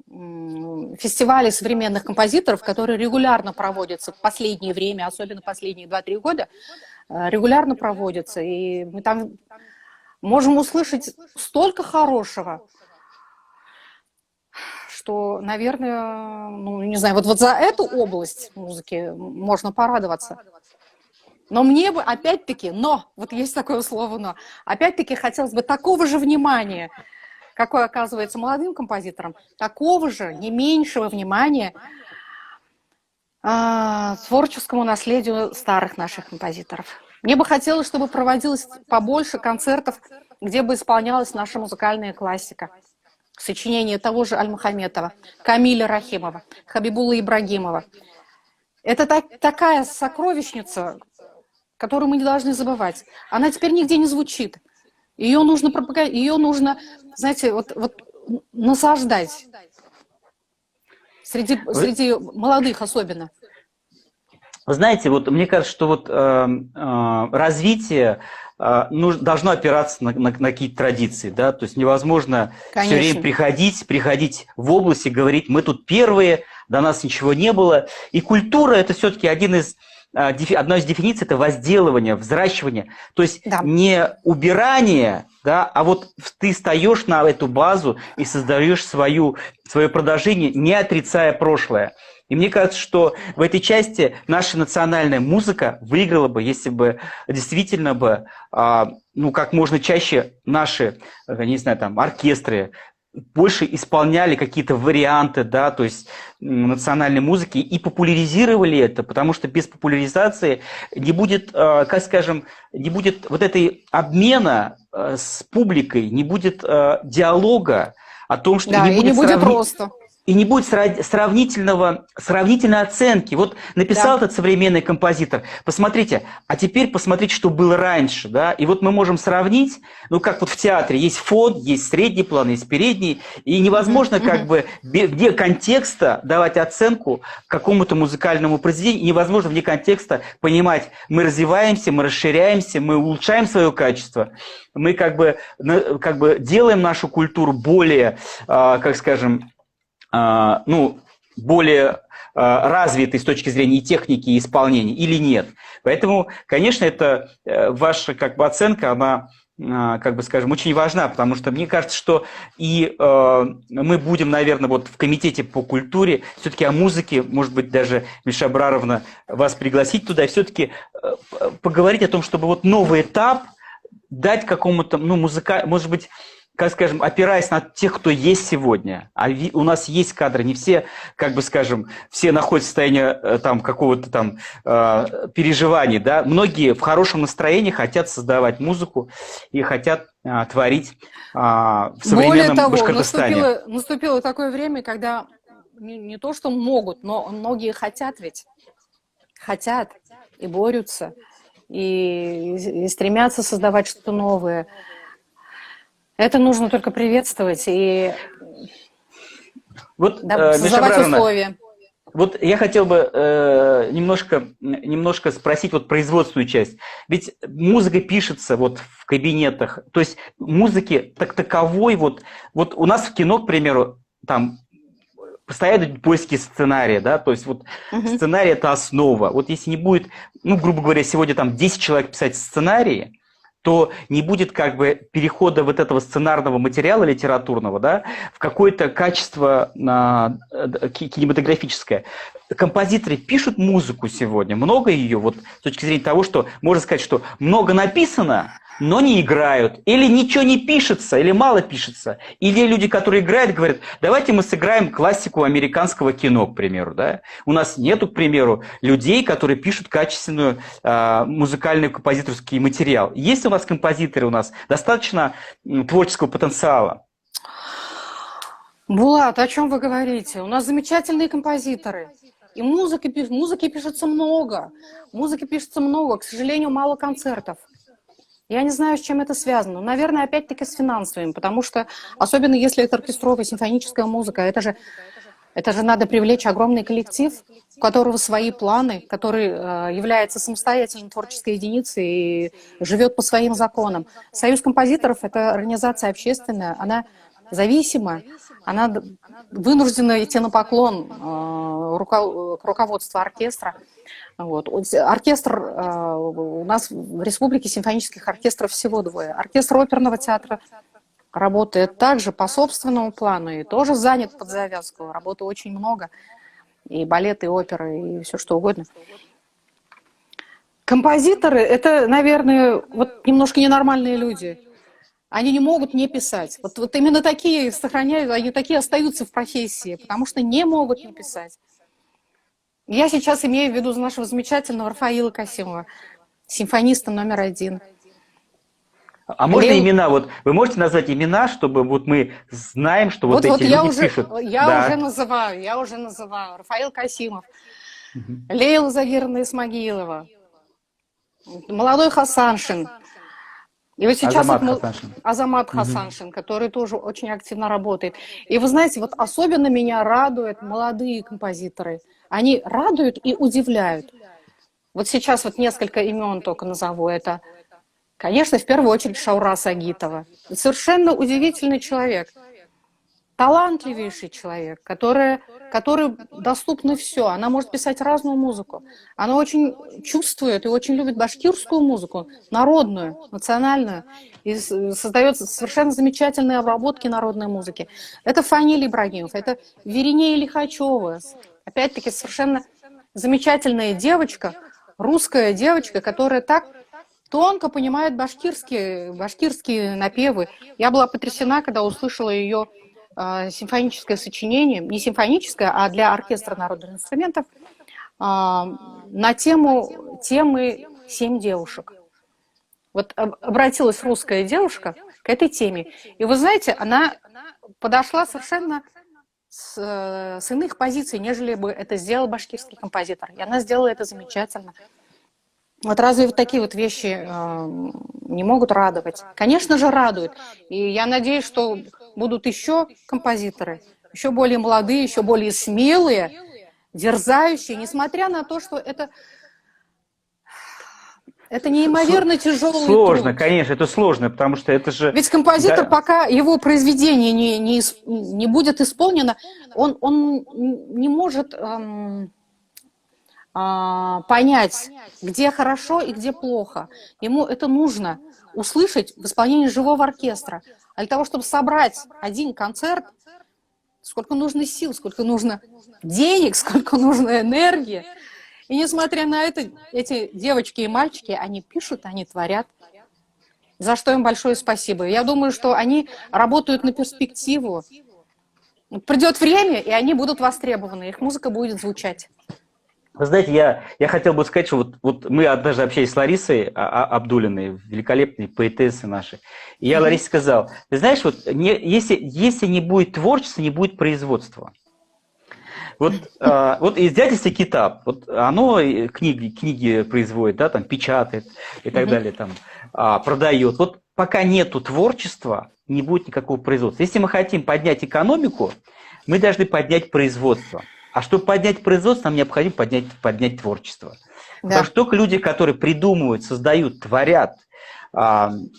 фестивали современных композиторов, которые регулярно проводятся в последнее время, особенно последние 2-3 года, регулярно проводятся. И мы там можем услышать столько хорошего, что, наверное, ну, не знаю, вот за эту область музыки можно порадоваться. Но мне бы, опять-таки, вот есть такое слово «но», опять-таки хотелось бы такого же внимания, какое оказывается молодым композиторам, такого же, не меньшего внимания творческому наследию старых наших композиторов. Мне бы хотелось, чтобы проводилось побольше концертов, где бы исполнялась наша музыкальная классика. Сочинения того же Аль-Мухаметова, Камиля Рахимова, Хабибула Ибрагимова. Это такая сокровищница, которую мы не должны забывать. Она теперь нигде не звучит. Ее нужно пропагандировать, ее нужно, знаете, вот насаждать. Среди молодых особенно. Вы знаете, вот мне кажется, что вот развитие должно опираться на какие-то традиции, да, то есть невозможно все время приходить в область и говорить, мы тут первые, до нас ничего не было. И культура – это все-таки одна из дефиниций – это возделывание, взращивание, то есть не убирание, да, а вот ты встаешь на эту базу и создаешь свое продолжение, не отрицая прошлое. И мне кажется, что в этой части наша национальная музыка выиграла бы, если бы действительно бы, как можно чаще наши, не знаю, там, оркестры, больше исполняли какие-то варианты, да, то есть национальной музыки и популяризировали это, потому что без популяризации не будет, как скажем, не будет вот этой обмена с публикой, не будет диалога о том, что Да, не и не будет будет роста. и не будет сравнительной оценки. Вот написал Да. этот современный композитор, посмотрите, а теперь посмотрите, что было раньше, да, и вот мы можем сравнить, ну, как вот в театре, есть фон, есть средний план, есть передний, и невозможно как бы вне контекста давать оценку какому-то музыкальному произведению, и невозможно вне контекста понимать, мы развиваемся, мы расширяемся, мы улучшаем свое качество, мы как бы делаем нашу культуру более, как скажем, ну, более развитой с точки зрения и техники, и исполнения, или нет. Поэтому, конечно, это ваша как бы оценка, она, как бы скажем, очень важна, потому что мне кажется, что и мы будем, наверное, вот в комитете по культуре все-таки о музыке, может быть, даже Миша Абраровна вас пригласить туда, и все-таки поговорить о том, чтобы вот новый этап дать какому-то, ну, может быть, как скажем, опираясь на тех, кто есть сегодня, у нас есть кадры, не все, как бы скажем, все находятся в состоянии там какого-то там переживаний, да, многие в хорошем настроении хотят создавать музыку и хотят творить в Более современном того, Башкортостане. наступило такое время, когда не то, что могут, но многие хотят ведь. Хотят и борются, и стремятся создавать что-то новое. Это нужно только приветствовать и Вот, да, Миша создавать Абраровна, условия. вот я хотел бы немножко спросить вот производственную часть. Ведь музыка пишется вот в кабинетах, то есть музыки так таковой вот у нас в кино, к примеру, там постоянно идут поиски сценария, да, то есть вот сценарий – это основа. Вот если не будет, ну, грубо говоря, сегодня там 10 человек писать сценарии, то не будет как бы перехода вот этого сценарного материала литературного, да, в какое-то качество кинематографическое. Композиторы пишут музыку сегодня, много ее, вот с точки зрения того, что можно сказать, что много написано, но не играют, или ничего не пишется, или мало пишется, или люди, которые играют, говорят, давайте мы сыграем классику американского кино, к примеру, да. У нас нету, к примеру, людей, которые пишут качественную музыкальный композиторский материал. Есть у нас композиторы, у нас достаточно творческого потенциала. Булат, о чем вы говорите? У нас замечательные композиторы. И музыки пишется много. Музыки пишется много. К сожалению, мало концертов. Я не знаю, с чем это связано. Наверное, опять-таки с финансовым, потому что, особенно если это оркестровая симфоническая музыка, это же надо привлечь огромный коллектив, у которого свои планы, который является самостоятельной творческой единицей и живет по своим законам. Союз композиторов – это организация общественная, она зависима, она вынуждена идти на поклон к руководству оркестра. Вот. Оркестр, у нас в республике симфонических оркестров всего 2. Оркестр оперного театра работает также по собственному плану и тоже занят под завязку. Работы очень много. И балет, и опера, и все что угодно. Композиторы – это, наверное, вот немножко ненормальные люди. Они не могут не писать. Вот именно такие сохраняют, они такие остаются в профессии, потому что не могут не писать. Я сейчас имею в виду нашего замечательного Рафаила Касимова, симфониста номер 1. А можно имена? Вот вы можете назвать имена, чтобы вот мы знаем, что вот эти люди пишут? Я уже называю. Рафаил Касимов, Лейла Загировна Исмагилова, молодой Хасаншин. И вот сейчас Азамат Хасаншин, который тоже очень активно работает. И вы знаете, вот особенно меня радуют молодые композиторы. Они радуют и удивляют. Вот сейчас вот несколько имен только назову. Это, конечно, в первую очередь Шаура Сагитова. Совершенно удивительный человек. Талантливейший человек, который доступно все. Она может писать разную музыку. Она очень чувствует и очень любит башкирскую музыку, народную, национальную. И создает совершенно замечательные обработки народной музыки. Это Фаниль Ибрагимов, это Веринея Лихачева. Опять-таки совершенно замечательная девочка, русская девочка, которая так тонко понимает башкирские напевы. Я была потрясена, когда услышала ее симфоническое сочинение, не симфоническое, а для оркестра народных инструментов, на темы «Семь девушек». Вот обратилась русская девушка к этой теме. И вы знаете, она подошла совершенно с иных позиций, нежели бы это сделал башкирский композитор. И она сделала это замечательно. Вот разве вот такие вот вещи не могут радовать? Конечно же, радуют. И я надеюсь, что будут еще композиторы, еще более молодые, еще более смелые, дерзающие, несмотря на то, что это неимоверно тяжелый Сложно, труд. конечно, это сложно, потому что это же... Ведь композитор, Да. пока его произведение не будет исполнено, он не может понять, где хорошо и где плохо. Ему это нужно услышать в исполнении живого оркестра. А для того, чтобы собрать один концерт, сколько нужно сил, сколько нужно денег, сколько нужно энергии. И несмотря на это, эти девочки и мальчики, они пишут, они творят. За что им большое спасибо. Я думаю, что они работают на перспективу. Придет время, и они будут востребованы, их музыка будет звучать. Вы знаете, я хотел бы сказать, что вот мы однажды общались с Ларисой Абдулиной, великолепной поэтессой нашей, и я Ларисе сказал, ты знаешь, вот если не будет творчества, не будет производства. Вот издательство «Китап», вот оно книги производит, да, там печатает и так далее, там продает. Вот пока нету творчества, не будет никакого производства. Если мы хотим поднять экономику, мы должны поднять производство. А чтобы поднять производство, нам необходимо поднять творчество. Да. Потому что только люди, которые придумывают, создают, творят,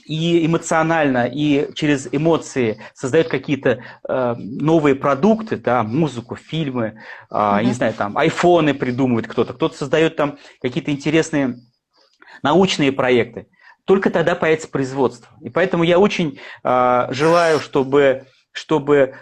и эмоционально, и через эмоции создают какие-то новые продукты, да, музыку, фильмы, не знаю, там, айфоны придумывает кто-то создает там какие-то интересные научные проекты. Только тогда появится производство. И поэтому я очень желаю, чтобы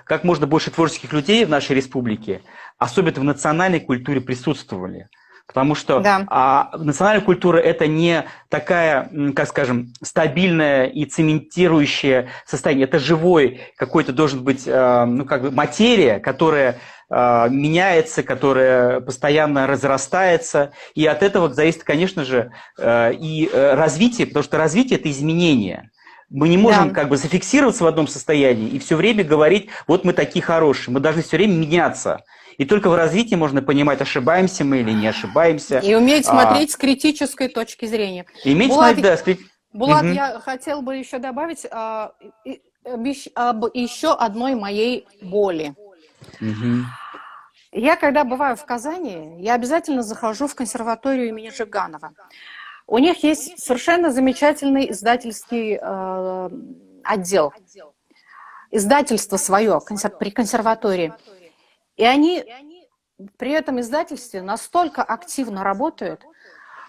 как можно больше творческих людей в нашей республике, особенно в национальной культуре, присутствовали. Потому что национальная культура – это не такая, как скажем, стабильная и цементирующее состояние. Это живой какой-то должен быть материя, которая меняется, которая постоянно разрастается. И от этого зависит, конечно же, и развитие, потому что развитие – это изменение. Мы не можем зафиксироваться в одном состоянии и все время говорить, вот мы такие хорошие. Мы должны все время меняться. И только в развитии можно понимать, ошибаемся мы или не ошибаемся. И уметь смотреть с критической точки зрения. Булат, я хотела бы еще добавить об еще одной моей боли. Я, когда бываю в Казани, я обязательно захожу в консерваторию имени Жиганова. У них есть совершенно замечательный издательский отдел. Издательство свое при консерватории. И они при этом издательстве настолько активно работают,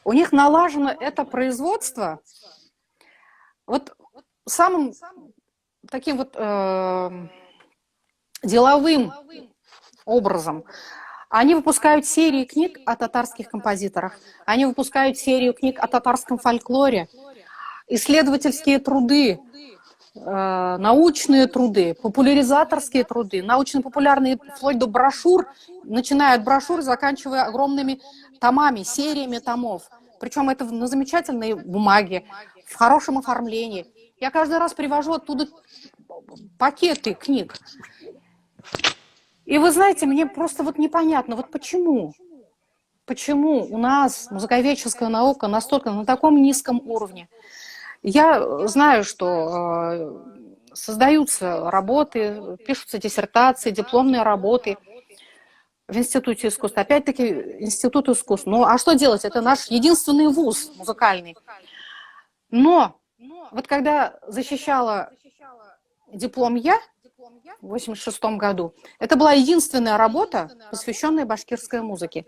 у них налажено это производство вот самым таким вот деловым образом. Они выпускают серии книг о татарских композиторах, они выпускают серию книг о татарском фольклоре, исследовательские труды, научные труды, популяризаторские труды, научно-популярные, вплоть до брошюр, начиная от брошюр, заканчивая огромными томами, сериями томов. Причем это на замечательной бумаге, в хорошем оформлении. Я каждый раз привожу оттуда пакеты книг. И вы знаете, мне просто вот непонятно, вот почему? Почему у нас музыковедческая наука настолько на таком низком уровне? Я знаю, что создаются работы, пишутся диссертации, дипломные работы в Институте искусств. Опять-таки, Институт искусств. Ну, а что делать? Это наш единственный вуз музыкальный. Но вот когда защищала диплом я в 1986 году, это была единственная работа, посвященная башкирской музыке.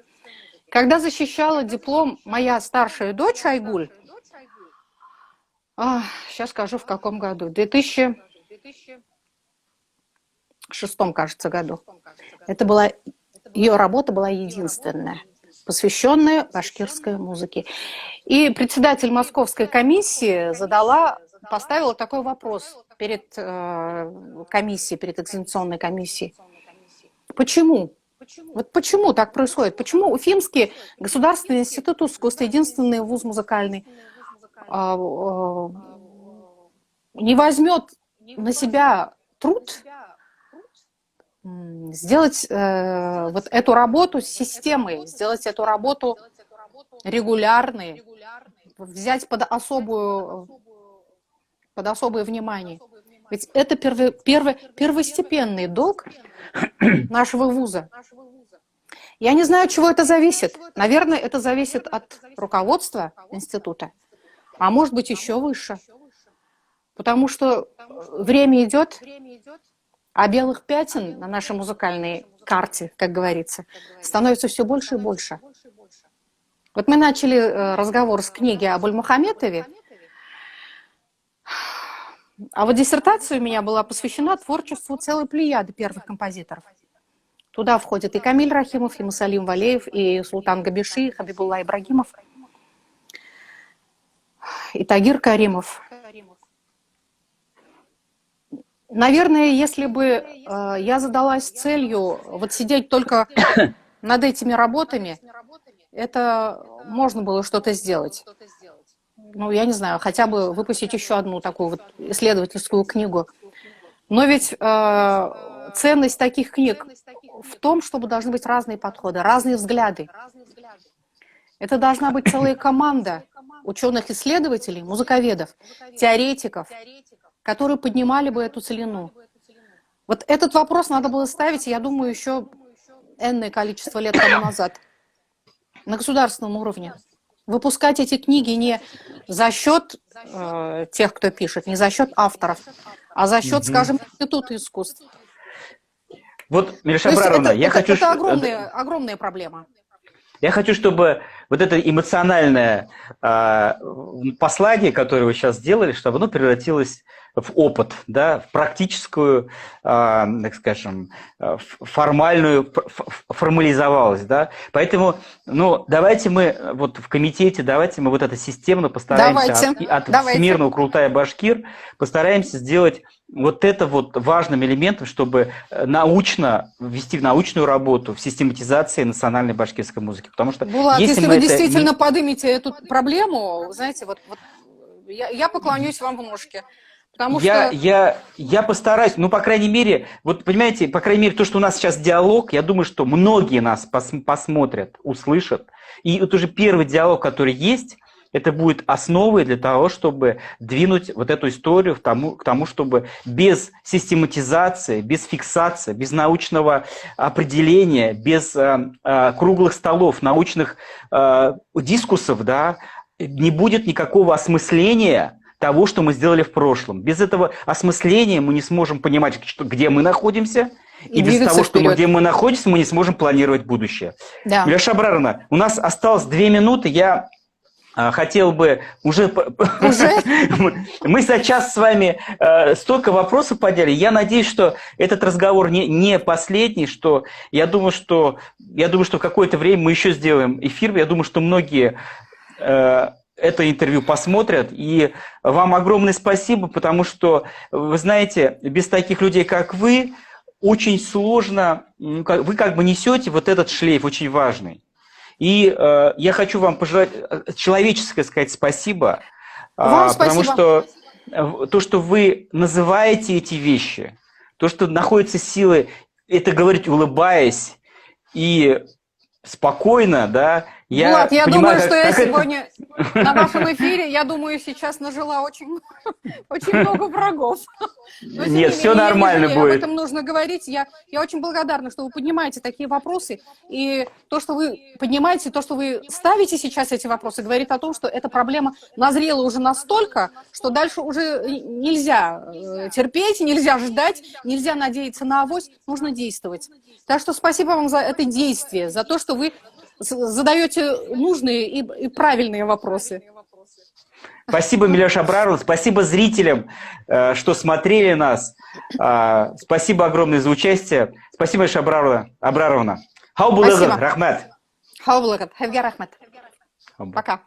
Когда защищала диплом моя старшая дочь Айгуль, сейчас скажу, в каком году, в 2006, кажется, году. Ее работа была единственная, посвященная башкирской музыке. И председатель московской комиссии задала поставила такой вопрос перед комиссией, перед экзаменационной комиссией. Почему? Вот почему так происходит? Почему Уфимский государственный институт искусства, единственный вуз музыкальный, не возьмет на себя труд сделать вот эту работу с системой, сделать эту работу регулярной, взять под особое внимание. Ведь это первостепенный долг нашего вуза. Я не знаю, от чего это зависит. Наверное, это зависит от руководства института, а может быть еще выше. Потому что время идет, а белых пятен на нашей музыкальной карте, как говорится, становится все больше и больше. Вот мы начали разговор с книги об Аль-Мухаметове, а вот диссертация у меня была посвящена творчеству целой плеяды первых композиторов. Туда входят и Камиль Рахимов, и Мусалим Валеев, и Султан Габиши, и Хабибулла Ибрагимов, и Тагир Каримов. Наверное, если бы я задалась целью вот сидеть только над этими работами, это можно было что-то сделать. Ну, я не знаю, хотя бы выпустить еще одну такую вот исследовательскую книгу. Но ведь ценность таких книг в том, чтобы должны быть разные подходы, разные взгляды. Это должна быть целая команда ученых-исследователей, музыковедов, теоретиков, которые поднимали бы эту целину. Вот этот вопрос надо было ставить, я думаю, еще энное количество лет тому назад на государственном уровне. Выпускать эти книги не за счет тех, кто пишет, не за счет авторов, а за счет, скажем, Института искусств. Вот, Миляша Абраровна, это огромная проблема. Я хочу, чтобы вот это эмоциональное послание, которое вы сейчас сделали, чтобы оно превратилось в опыт, да, в практическую, так скажем, формальную, формализовалось, да. Поэтому, ну, давайте мы вот в комитете, давайте мы вот это системно постараемся от Всемирного Курултая Башкир постараемся сделать вот это вот важным элементом, чтобы научно ввести в научную работу в систематизации национальной башкирской музыки. Потому что Булат, если вы действительно поднимете эту проблему, знаете, вот я поклонюсь вам в ножки. Потому что... я постараюсь, ну, по крайней мере, вот понимаете, по крайней мере, то, что у нас сейчас диалог, я думаю, что многие нас посмотрят, услышат. И вот уже первый диалог, который есть, это будет основой для того, чтобы двинуть вот эту историю к тому, чтобы без систематизации, без фиксации, без научного определения, без круглых столов, научных дискуссов, да, не будет никакого осмысления того, что мы сделали в прошлом. Без этого осмысления мы не сможем понимать, где мы находимся, и без того, где мы находимся, мы не сможем планировать будущее. Да. Миляша Абраровна, у нас осталось 2 минуты, я хотел бы уже... Мы сейчас с вами столько вопросов подняли. Я надеюсь, что этот разговор не последний, что я думаю, что в какое-то время мы еще сделаем эфир. Я думаю, что многие это интервью посмотрят. И вам огромное спасибо, потому что, вы знаете, без таких людей, как вы, очень сложно... Вы как бы несете вот этот шлейф очень важный. И я хочу вам пожелать человеческое сказать спасибо, потому что то, что вы называете эти вещи, то, что находятся силы это говорить, улыбаясь и спокойно, да, я понимаю, думаю, что я сегодня на вашем эфире, я думаю, сейчас нажила очень много врагов. Но, нет, все нормально будет. Об этом нужно говорить. Я очень благодарна, что вы поднимаете такие вопросы. И то, что вы поднимаете, то, что вы ставите сейчас эти вопросы, говорит о том, что эта проблема назрела уже настолько, что дальше уже нельзя терпеть, нельзя ждать, нельзя надеяться на авось, нужно действовать. Так что спасибо вам за это действие, за то, что вы задаете нужные и правильные вопросы. Спасибо, Миляша Абраровна, спасибо зрителям, что смотрели нас. Спасибо огромное за участие. Спасибо, Миляша Абраровна. Хау булыгы, рахмет. Хау булыгы, хевге рахмет. Пока.